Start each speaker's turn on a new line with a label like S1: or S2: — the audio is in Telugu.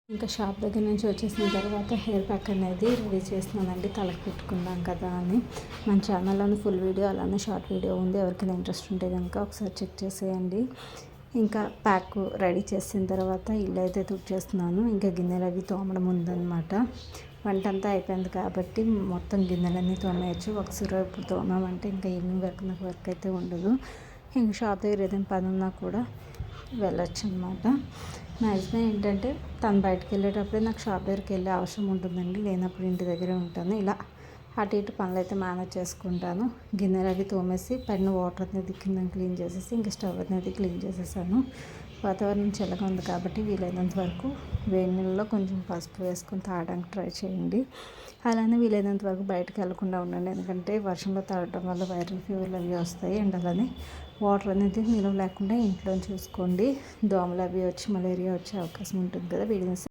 S1: ఇంకా షాప్ దగ్గర నుంచి వచ్చేసిన తర్వాత హెయిర్ ప్యాక్ అనేది రెడీ చేస్తున్నానండి. తలకు పెట్టుకుందాం కదా అని. మన ఛానల్లోని ఫుల్ వీడియో అలానే షార్ట్ వీడియో ఉంది. ఎవరికైనా ఇంట్రెస్ట్ ఉంటే కనుక ఒకసారి చెక్ చేసేయండి. ఇంకా ప్యాక్ రెడీ చేసిన తర్వాత ఇల్లు అయితే తుడిచేస్తున్నాను. ఇంకా గిన్నెలు అవి తోమడం ఉందన్నమాట. వంట అంతా అయిపోయింది కాబట్టి మొత్తం గిన్నెలన్నీ తోమేయచ్చు. ఒకసారి ఇప్పుడు తోమామంటే ఇంకా ఈవినింగ్ వరకు నాకు వర్క్ అయితే ఉండదు. ఇంకా షాప్ దగ్గర ఏదైనా పని ఉన్నా కూడా వెళ్ళొచ్చు అనమాట. మ్యాక్సిమం ఏంటంటే తను బయటకు వెళ్ళేటప్పుడే నాకు షాప్ దగ్గరికి వెళ్ళే అవసరం ఉంటుందండి. లేనప్పుడు ఇంటి దగ్గరే ఉంటాను. ఇలా అటు ఇటు పనులు అయితే మేనేజ్ చేసుకుంటాను. గిన్నెలు అవి తోమేసి పైన వాటర్ అనేది కింద క్లీన్ చేసేసి ఇంకా స్టవ్ అనేది క్లీన్ చేసేసాను. వాతావరణం చల్లగా ఉంది కాబట్టి వీలైనంత వరకు వేడి నీళ్ళలో కొంచెం పసుపు వేసుకొని తాగడానికి ట్రై చేయండి. అలానే వీలైనంత వరకు బయటకు వెళ్ళకుండా ఉండండి. ఎందుకంటే వర్షంలో తాగడం వల్ల వైరల్ ఫీవర్లు అవి వస్తాయి. అండ్ అలానే వాటర్ అనేది నిలవ లేకుండా ఇంట్లో చూసుకోండి. దోమలు అవి వచ్చి మలేరియా వచ్చే అవకాశం ఉంటుంది కదా. వీడియోస్